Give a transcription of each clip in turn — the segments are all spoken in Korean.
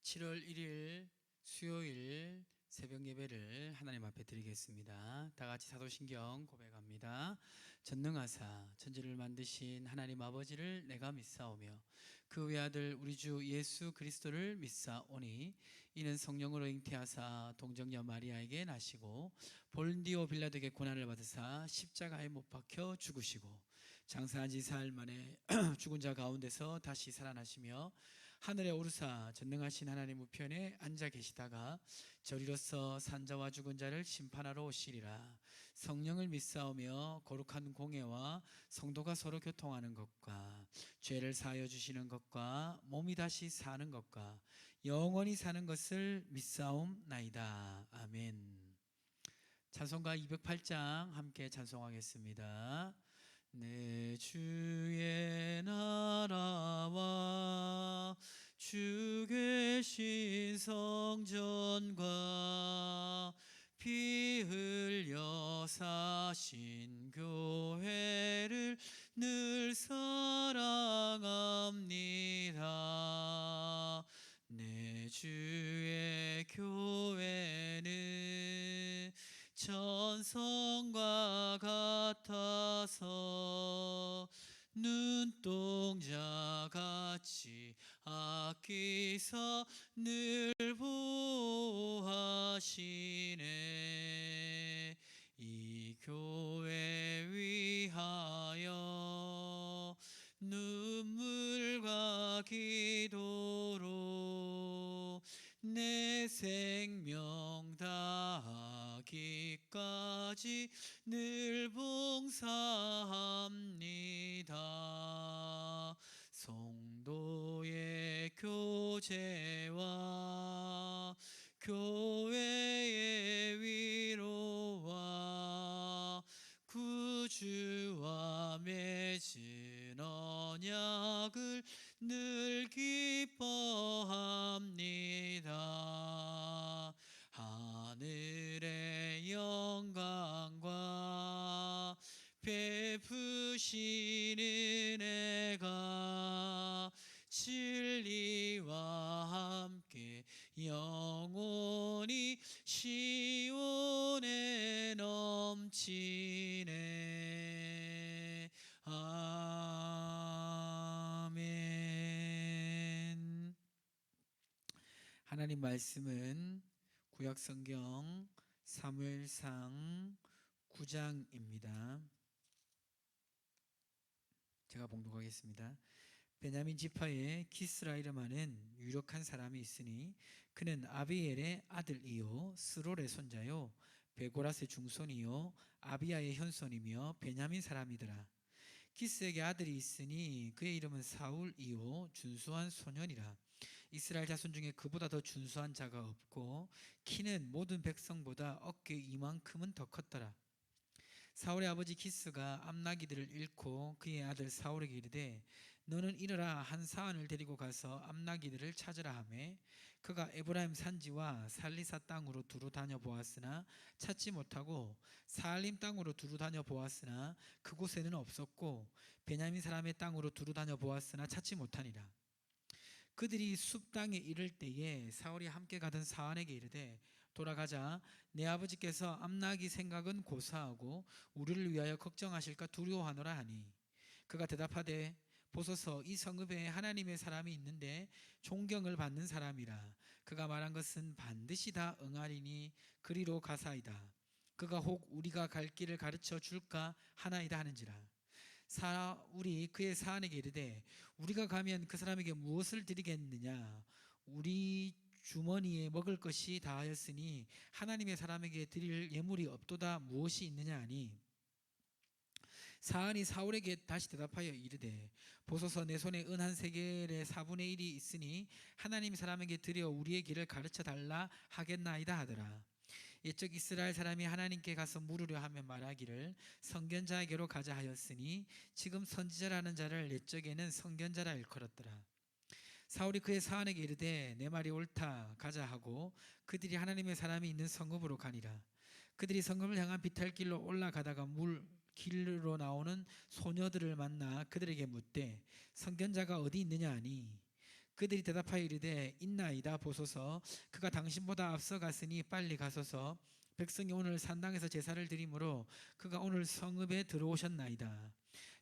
7월 1일 수요일 새벽 예배를 하나님 앞에 드리겠습니다. 다 같이 사도신경 고백합니다. 전능하사 천지를 만드신 하나님 아버지를 내가 믿사오며 그 외아들 우리 주 예수 그리스도를 믿사오니 이는 성령으로 잉태하사 동정녀 마리아에게 나시고 본디오 빌라도에게 고난을 받으사 십자가에 못 박혀 죽으시고 장사한 지 사흘 만에 죽은 자 가운데서 다시 살아나시며 하늘에 오르사 전능하신 하나님 우편에 앉아 계시다가 저리로서 산자와 죽은 자를 심판하러 오시리라. 성령을 믿사오며 거룩한 공예와 성도가 서로 교통하는 것과 죄를 사하여 주시는 것과 몸이 다시 사는 것과 영원히 사는 것을 믿사옵나이다. 아멘. 찬송가 208장 함께 찬송하겠습니다. 내 주의 나라와 주 계신 성전과 피 흘려 사신 교회를 늘 사랑합니다. 내 주의 교회는 천성과 같아서 눈동자같이 아끼사 늘 보호하시네. 이 교회 위하여 눈물과 기도로 내 생명 다하기까지 늘 봉사합니다. 성도의 교제와 교회의 위로와 구주와 맺은 언약을 늘 기뻐합니다. 하늘의 영광과 베푸신 은혜가 진리와 함께 영원히 시온에 넘치네. 아멘. 하나님 말씀은 구약성경 사무엘상 9장입니다. 제가 봉독하겠습니다. 베냐민 지파에 기스라 이름하는 유력한 사람이 있으니 그는 아비엘의 아들이요 스롤의 손자요 베고라스의 중손이요 아비야의 현손이며 베냐민 사람이더라. 기스에게 아들이 있으니 그의 이름은 사울이요 준수한 소년이라. 이스라엘 자손 중에 그보다 더 준수한 자가 없고 키는 모든 백성보다 어깨 이만큼은 더 컸더라. 사울의 아버지 기스가 암나기들을 잃고 그의 아들 사울에게 이르되 너는 일어나 한 사환을 데리고 가서 암나기들을 찾으라 하매 그가 에브라임 산지와 살리사 땅으로 두루 다녀 보았으나 찾지 못하고 사알림 땅으로 두루 다녀 보았으나 그곳에는 없었고 베냐민 사람의 땅으로 두루 다녀 보았으나 찾지 못하니라. 그들이 숲 땅에 이를 때에 사울이 함께 가던 사환에게 이르되 돌아가자. 내 아버지께서 암나기 생각은 고사하고 우리를 위하여 걱정하실까 두려워하노라 하니 그가 대답하되 보소서 이 성읍에 하나님의 사람이 있는데 존경을 받는 사람이라. 그가 말한 것은 반드시 다 응하리니 그리로 가사이다. 그가 혹 우리가 갈 길을 가르쳐 줄까 하나이다 하는지라. 사울이 그의 사환에게 이르되 우리가 가면 그 사람에게 무엇을 드리겠느냐. 우리 주머니에 먹을 것이 다하였으니 하나님의 사람에게 드릴 예물이 없도다. 무엇이 있느냐 하니 사환이 사울에게 다시 대답하여 이르되 보소서 내 손에 은 한 세겔의 4분의 1이 있으니 하나님 사람에게 드려 우리의 길을 가르쳐 달라 하겠나이다 하더라. 옛적 이스라엘 사람이 하나님께 가서 물으려 하면 말하기를 선견자에게로 가자 하였으니 지금 선지자라는 자를 옛적에는 선견자라 일컬었더라. 사울이 그의 사환에게 이르되 내 말이 옳다 가자 하고 그들이 하나님의 사람이 있는 성읍으로 가니라. 그들이 성읍을 향한 비탈길로 올라가다가 물 길로 나오는 소녀들을 만나 그들에게 묻되 선견자가 어디 있느냐 하니 그들이 대답하여 이르되 있나이다 보소서. 그가 당신보다 앞서갔으니 빨리 가소서. 백성이 오늘 산당에서 제사를 드리므로 그가 오늘 성읍에 들어오셨나이다.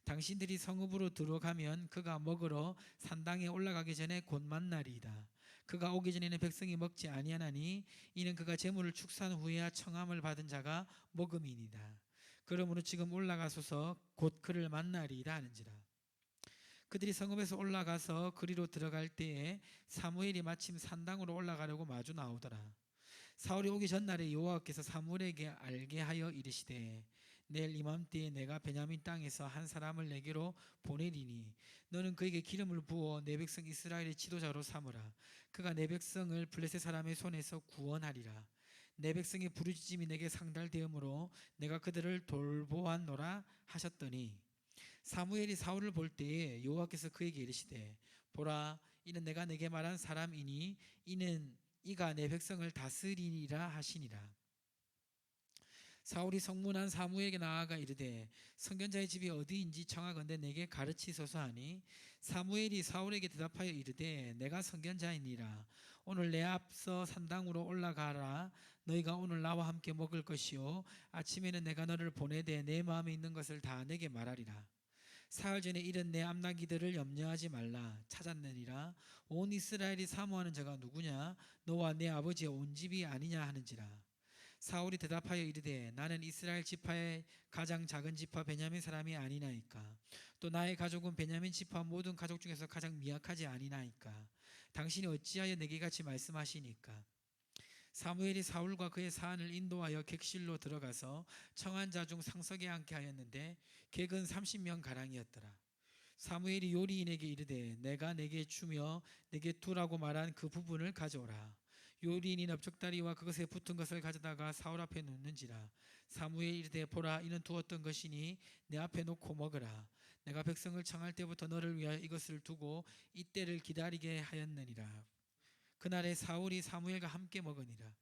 당신들이 성읍으로 들어가면 그가 먹으러 산당에 올라가기 전에 곧 만나리이다. 그가 오기 전에는 백성이 먹지 아니하나니 이는 그가 제물을 축사한 후에야 청함을 받은 자가 먹음이니이다. 그러므로 지금 올라가소서 곧 그를 만나리이다 하는지라. 그들이 성읍에서 올라가서 그리로 들어갈 때에 사무엘이 마침 산당으로 올라가려고 마주 나오더라. 사울이 오기 전날에 여호와께서 사무엘에게 알게 하여 이르시되 내일 이맘때에 내가 베냐민 땅에서 한 사람을 내게로 보내리니 너는 그에게 기름을 부어 내 백성 이스라엘의 지도자로 삼으라. 그가 내 백성을 블레셋 사람의 손에서 구원하리라. 내 백성의 부르짖음이 내게 상달되므로 내가 그들을 돌보았노라 하셨더니 사무엘이 사울을 볼 때에 여호와께서 그에게 이르시되 보라 이는 내가 내게 말한 사람이니 이가 내 백성을 다스리리라 하시니라. 사울이 성문한 사무엘에게 나아가 이르되 선견자의 집이 어디인지 청하건대 내게 가르치소서 하니 사무엘이 사울에게 대답하여 이르되 내가 선견자이니라. 오늘 내 앞서 산당으로 올라가라. 너희가 오늘 나와 함께 먹을 것이요 아침에는 내가 너를 보내되 내 마음에 있는 것을 다 내게 말하리라. 사흘 전에 이른 내 암나기들을 염려하지 말라. 찾았느니라. 온 이스라엘이 사모하는 자가 누구냐? 너와 내 아버지의 온 집이 아니냐 하는지라. 사울이 대답하여 이르되 나는 이스라엘 지파의 가장 작은 지파 베냐민 사람이 아니나이까. 또 나의 가족은 베냐민 지파 모든 가족 중에서 가장 미약하지 아니나이까. 당신이 어찌하여 내게 같이 말씀하시니까. 사무엘이 사울과 그의 사안을 인도하여 객실로 들어가서 청한 자 중 상석에 앉게 하였는데 객은 30명 가량이었더라. 사무엘이 요리인에게 이르되 내가 내게 주며 내게 두라고 말한 그 부분을 가져오라. 요리인이 넓적다리와 그것에 붙은 것을 가져다가 사울 앞에 놓는지라. 사무엘이 이르되 보라 이는 두었던 것이니 내 앞에 놓고 먹으라. 내가 백성을 청할 때부터 너를 위하여 이것을 두고 이때를 기다리게 하였느니라. 그날에 사울이 사무엘과 함께 먹으니라.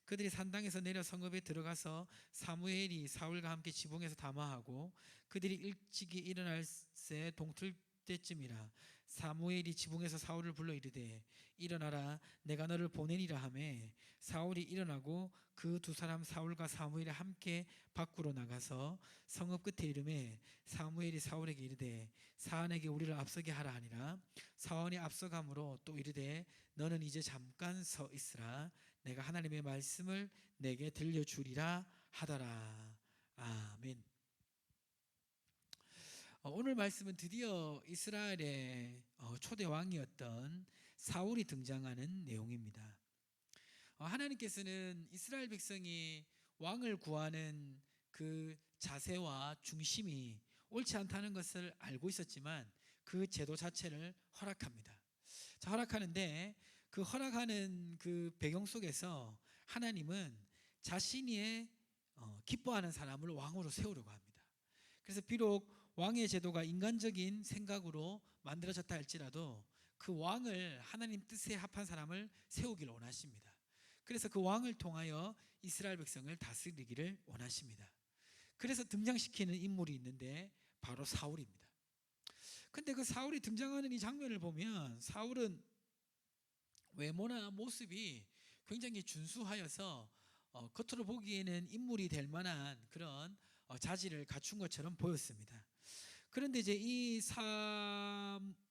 그들이 산당에서 내려 성읍에 들어가서 사무엘이 사울과 함께 지붕에서 담화하고 그들이 일찍이 일어날 새 동틀 때쯤이라. 사무엘이 지붕에서 사울을 불러 이르되 일어나라 내가 너를 보내니라 하매 사울이 일어나고 그 두 사람 사울과 사무엘이 함께 밖으로 나가서 성읍 끝에 이르매 사무엘이 사울에게 이르되 사안에게 우리를 앞서게 하라 하니라. 사원이 앞서가므로 또 이르되 너는 이제 잠깐 서 있으라. 내가 하나님의 말씀을 내게 들려주리라 하더라. 아멘. 오늘 말씀은 드디어 이스라엘의 초대 왕이었던 사울이 등장하는 내용입니다. 하나님께서는 이스라엘 백성이 왕을 구하는 그 자세와 중심이 옳지 않다는 것을 알고 있었지만 그 제도 자체를 허락합니다. 자, 허락하는데 그 허락하는 그 배경 속에서 하나님은 자신이 기뻐하는 사람을 왕으로 세우려고 합니다. 그래서 비록 왕의 제도가 인간적인 생각으로 만들어졌다 할지라도 그 왕을 하나님 뜻에 합한 사람을 세우기를 원하십니다. 그래서 그 왕을 통하여 이스라엘 백성을 다스리기를 원하십니다. 그래서 등장시키는 인물이 있는데 바로 사울입니다. 근데 그 사울이 등장하는 이 장면을 보면 사울은 외모나 모습이 굉장히 준수하여서 겉으로 보기에는 인물이 될 만한 그런 자질을 갖춘 것처럼 보였습니다. 그런데 이제 이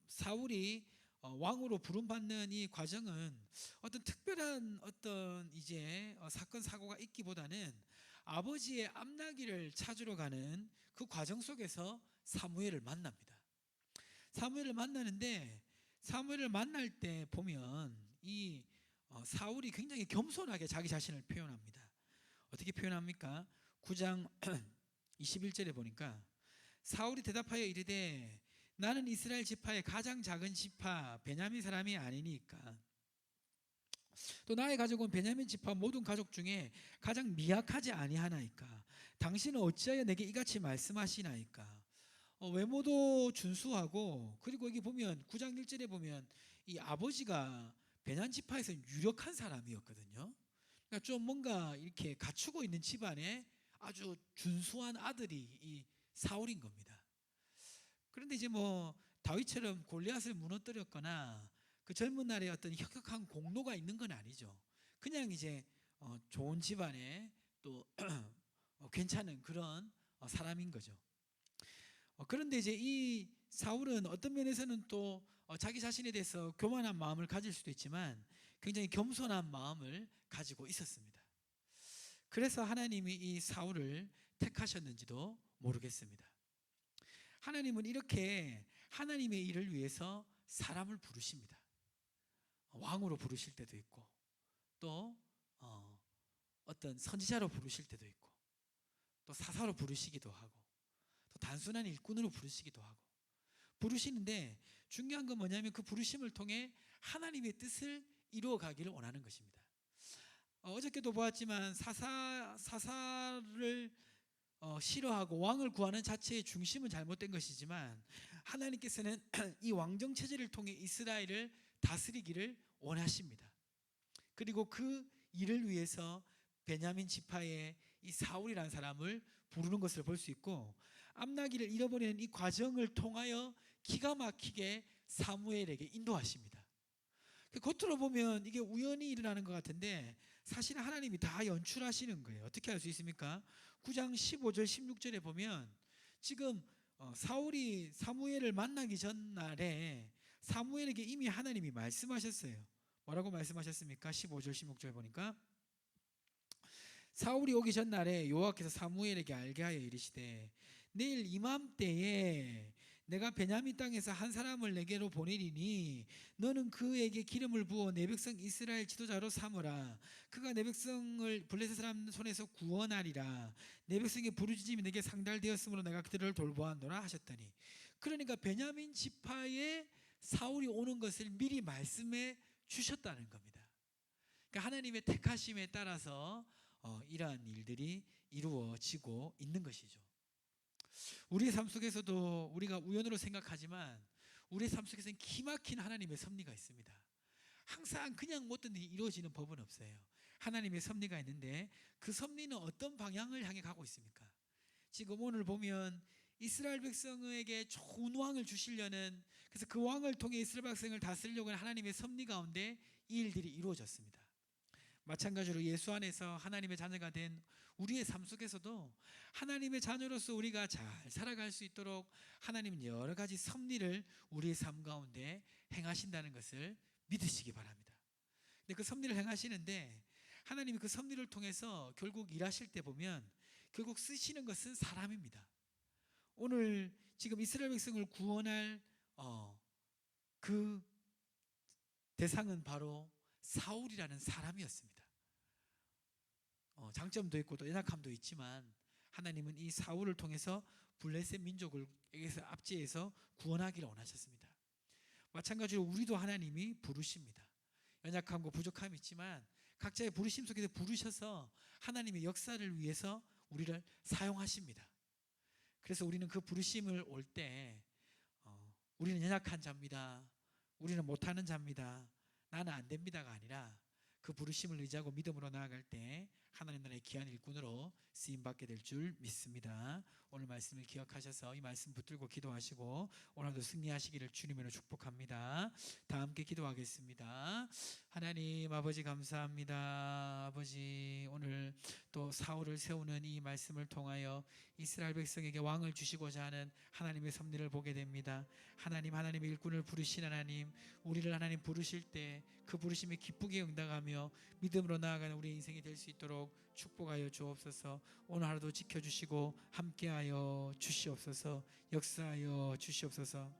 사울이 왕으로 부름받는 이 과정은 어떤 특별한 어떤 이제 사건 사고가 있기보다는 아버지의 암나기를 찾으러 가는 그 과정 속에서 사무엘을 만납니다. 사무엘을 만나는데 사무엘을 만날 때 보면 이 사울이 굉장히 겸손하게 자기 자신을 표현합니다. 어떻게 표현합니까? 9장 21절에 보니까 사울이 대답하여 이르되 나는 이스라엘 지파의 가장 작은 지파 베냐민 사람이 아니니까 또 나의 가족은 베냐민 지파 모든 가족 중에 가장 미약하지 아니하나이까 당신은 어찌하여 내게 이같이 말씀하시나이까. 외모도 준수하고 그리고 여기 보면 9장 1절에 보면 이 아버지가 베냐민 지파에서 유력한 사람이었거든요. 그러니까 좀 뭔가 이렇게 갖추고 있는 집안에 아주 준수한 아들이 이 사울인 겁니다. 그런데 이제 뭐 다윗처럼 골리앗을 무너뜨렸거나 그 젊은 날에 어떤 혁혁한 공로가 있는 건 아니죠. 그냥 이제 좋은 집안에 또 괜찮은 그런 사람인 거죠. 그런데 이제 이 사울은 어떤 면에서는 또 자기 자신에 대해서 교만한 마음을 가질 수도 있지만 굉장히 겸손한 마음을 가지고 있었습니다. 그래서 하나님이 이 사울을 택하셨는지도 모르겠습니다. 하나님은 이렇게 하나님의 일을 위해서 사람을 부르십니다. 왕으로 부르실 때도 있고 또 어떤 선지자로 부르실 때도 있고 또 사사로 부르시기도 하고 또 단순한 일꾼으로 부르시기도 하고 부르시는데 중요한 건 뭐냐면 그 부르심을 통해 하나님의 뜻을 이루어 가기를 원하는 것입니다. 어저께도 보았지만 사사를 싫어하고 왕을 구하는 자체의 중심은 잘못된 것이지만 하나님께서는 이 왕정 체제를 통해 이스라엘을 다스리기를 원하십니다. 그리고 그 일을 위해서 베냐민 지파의 이 사울이라는 사람을 부르는 것을 볼 수 있고 암나기를 잃어버리는 이 과정을 통하여 기가 막히게 사무엘에게 인도하십니다. 겉으로 보면 이게 우연히 일어나는 것 같은데 사실은 하나님이 다 연출하시는 거예요. 어떻게 알 수 있습니까? 9장 15절 16절에 보면 지금 사울이 사무엘을 만나기 전날에 사무엘에게 이미 하나님이 말씀하셨어요. 뭐라고 말씀하셨습니까? 15절 16절 보니까 사울이 오기 전날에 여호와께서 사무엘에게 알게 하여 이르시되 내일 이맘때에 내가 베냐민 땅에서 한 사람을 내게로 보내리니 너는 그에게 기름을 부어 내 백성 이스라엘 지도자로 삼으라. 그가 내 백성을 블레셋 사람 손에서 구원하리라. 내 백성의 부르짖음이 내게 상달되었으므로 내가 그들을 돌보았노라 하셨더니, 그러니까 베냐민 지파에 사울이 오는 것을 미리 말씀해 주셨다는 겁니다. 그러니까 하나님의 택하심에 따라서 이러한 일들이 이루어지고 있는 것이죠. 우리의 삶 속에서도 우리가 우연으로 생각하지만 우리의 삶 속에서는 기막힌 하나님의 섭리가 있습니다. 항상 그냥 모든 일이 이루어지는 법은 없어요. 하나님의 섭리가 있는데 그 섭리는 어떤 방향을 향해 가고 있습니까? 지금 오늘 보면 이스라엘 백성에게 좋은 왕을 주시려는, 그래서 그 왕을 통해 이스라엘 백성을 다스리려고 하는 하나님의 섭리 가운데 이 일들이 이루어졌습니다. 마찬가지로 예수 안에서 하나님의 자녀가 된 우리의 삶 속에서도 하나님의 자녀로서 우리가 잘 살아갈 수 있도록 하나님은 여러 가지 섭리를 우리의 삶 가운데 행하신다는 것을 믿으시기 바랍니다. 근데 그 섭리를 행하시는데 하나님이 그 섭리를 통해서 결국 일하실 때 보면 결국 쓰시는 것은 사람입니다. 오늘 지금 이스라엘 백성을 구원할 그 대상은 바로 사울이라는 사람이었습니다. 장점도 있고 또 연약함도 있지만 하나님은 이 사울을 통해서 블레셋 민족을 에게서 압제해서 구원하기를 원하셨습니다. 마찬가지로 우리도 하나님이 부르십니다. 연약함과 부족함이 있지만 각자의 부르심 속에서 부르셔서 하나님의 역사를 위해서 우리를 사용하십니다. 그래서 우리는 그 부르심을 올 때 우리는 연약한 자입니다, 우리는 못하는 자입니다, 나는 안 됩니다가 아니라 그 부르심을 의지하고 믿음으로 나아갈 때 하나님 나라의 귀한 일꾼으로 쓰임받게 될 줄 믿습니다. 오늘 말씀을 기억하셔서 이 말씀 붙들고 기도하시고 오늘도 승리하시기를 주님으로 축복합니다. 다 함께 기도하겠습니다. 하나님 아버지 감사합니다. 아버지 오늘 또 사울을 세우는 이 말씀을 통하여 이스라엘 백성에게 왕을 주시고자 하는 하나님의 섭리를 보게 됩니다. 하나님의 일꾼을 부르신 하나님, 우리를 하나님 부르실 때 그 부르심에 기쁘게 응답하며 믿음으로 나아가는 우리 인생이 될 수 있도록 축복하여 주옵소서. 오늘 하루도 지켜주시고 함께하여 주시옵소서. 역사하여 주시옵소서.